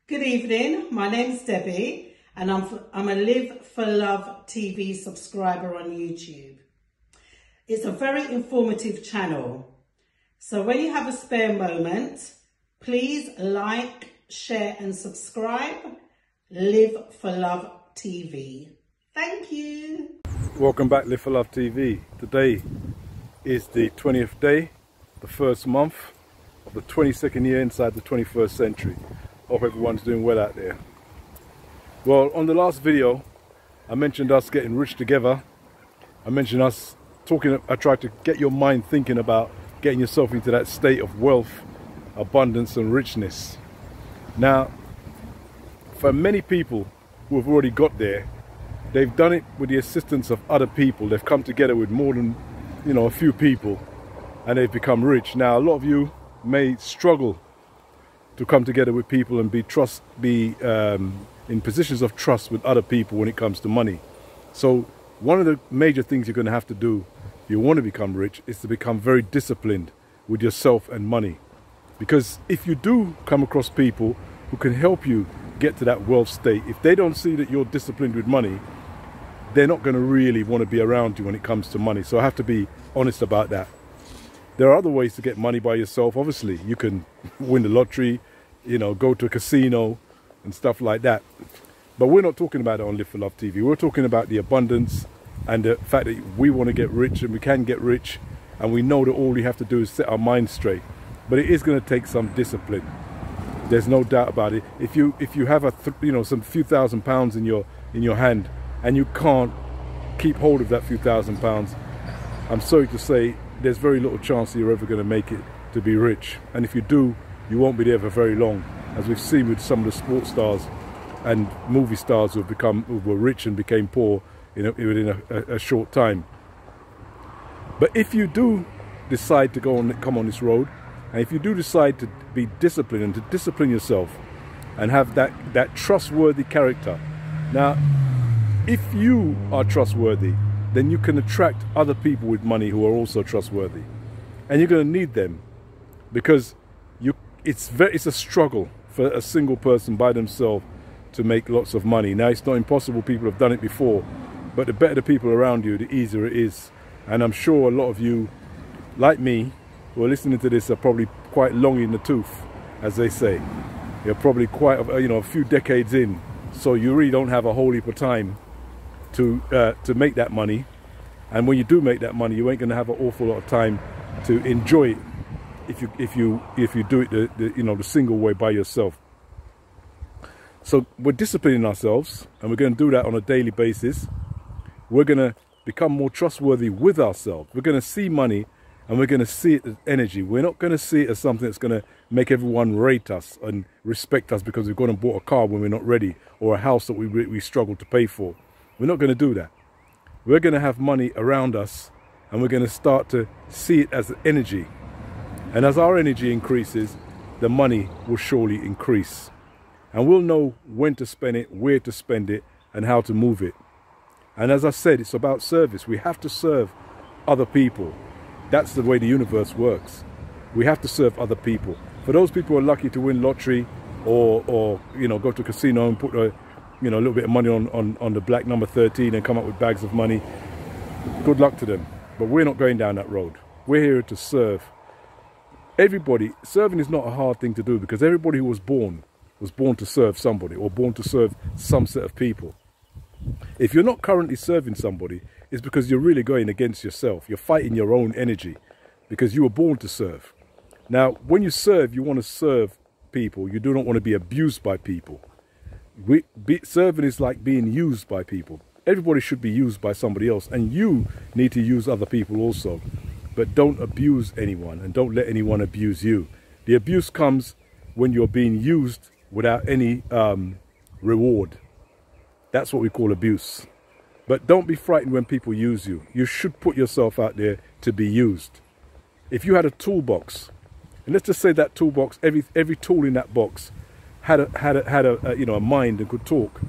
Good evening, my name's Debbie and I'm a Live for Love TV subscriber on YouTube. It's a very informative channel, so when you have a spare moment, please like, share and subscribe. Live for Love TV. Thank you. Welcome back, Live for Love TV. Today is the 20th day, the first month of the 22nd year inside the 21st century. Hope everyone's doing well out there. Well, on the last video, I mentioned us getting rich together. I mentioned us talking, I tried to get your mind thinking about getting yourself into that state of wealth, abundance and richness. Now, for many people who have already got there, they've done it with the assistance of other people. They've come together with more than, a few people and they've become rich. Now, a lot of you may struggle to come together with people and be in positions of trust with other people when it comes to money. So one of the major things you're going to have to do if you want to become rich is to become very disciplined with yourself and money. Because if you do come across people who can help you get to that wealth state, if they don't see that you're disciplined with money, they're not going to really want to be around you when it comes to money. So I have to be honest about that. There are other ways to get money by yourself. Obviously, you can win the lottery, go to a casino and stuff like that. But we're not talking about it on Live for Love TV. We're talking about the abundance and the fact that we want to get rich and we can get rich. And we know that all we have to do is set our mind straight. But it is going to take some discipline. There's no doubt about it. If you have some few £1,000s in your hand and you can't keep hold of that few £1,000s, I'm sorry to say, there's very little chance that you're ever going to make it to be rich. And if you do, you won't be there for very long, as we've seen with some of the sports stars and movie stars who were rich and became poor within a short time. But if you do decide to come on this road, and if you do decide to be disciplined and to discipline yourself and have that trustworthy character, now if you are trustworthy, then you can attract other people with money who are also trustworthy. And you're going to need them, because it's a struggle for a single person by themselves to make lots of money. Now, it's not impossible. People have done it before, but the better the people around you, the easier it is. And I'm sure a lot of you, like me, who are listening to this are probably quite long in the tooth, as they say. You're probably quite a few decades in, so you really don't have a whole heap of time to make that money. And when you do make that money, you ain't going to have an awful lot of time to enjoy it if you do it the single way by yourself. So we're disciplining ourselves, and we're going to do that on a daily basis. We're going to become more trustworthy with ourselves. We're going to see money, and we're going to see it as energy. We're not going to see it as something that's going to make everyone rate us and respect us because we've gone and bought a car when we're not ready, or a house that we struggle to pay for. We're not going to do that. We're going to have money around us, and we're going to start to see it as energy. And as our energy increases, the money will surely increase. And we'll know when to spend it, where to spend it, and how to move it. And as I said, it's about service. We have to serve other people. That's the way the universe works. We have to serve other people. For those people who are lucky to win lottery or go to a casino and put a little bit of money on the black number 13 and come up with bags of money, good luck to them. But we're not going down that road. We're here to serve everybody. Serving is not a hard thing to do, because everybody who was born to serve somebody, or born to serve some set of people. If you're not currently serving somebody, it's because you're really going against yourself. You're fighting your own energy, because you were born to serve. Now, when you serve, you want to serve people. You do not want to be abused by people. Serving is like being used by people. Everybody should be used by somebody else, and you need to use other people also. But don't abuse anyone, and don't let anyone abuse you. The abuse comes when you're being used without any reward. That's what we call abuse. But don't be frightened when people use you. You should put yourself out there to be used. If you had a toolbox, and let's just say that toolbox, every tool in that box had a mind and could talk.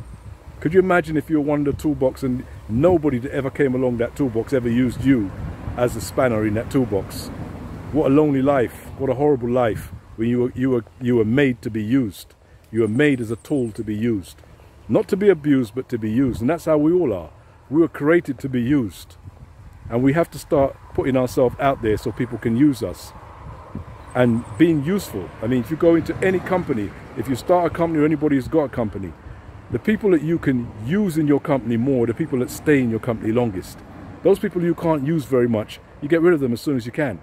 Could you imagine if you were one of the toolbox and nobody that ever came along that toolbox ever used you as a spanner in that toolbox? What a lonely life! What a horrible life when you were made to be used. You are made as a tool to be used. Not to be abused, but to be used. And that's how we all are. We were created to be used. And we have to start putting ourselves out there so people can use us. And being useful. I mean, if you go into any company, if you start a company or anybody who's got a company, the people that you can use in your company more are the people that stay in your company longest. Those people you can't use very much, you get rid of them as soon as you can.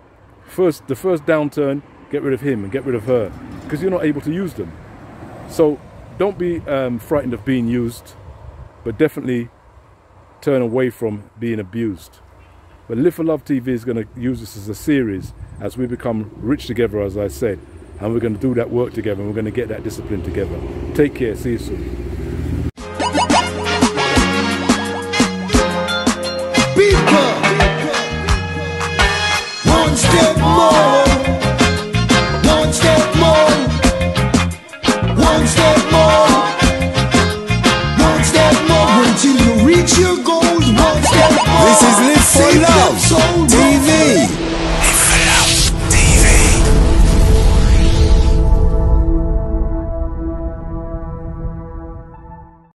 The first downturn, get rid of him and get rid of her, because you're not able to use them. So don't be frightened of being used, but definitely turn away from being abused. But Live for Love TV is going to use this as a series as we become rich together, as I said, and we're going to do that work together and we're going to get that discipline together. Take care. See you soon. One step more, one step more, one step more.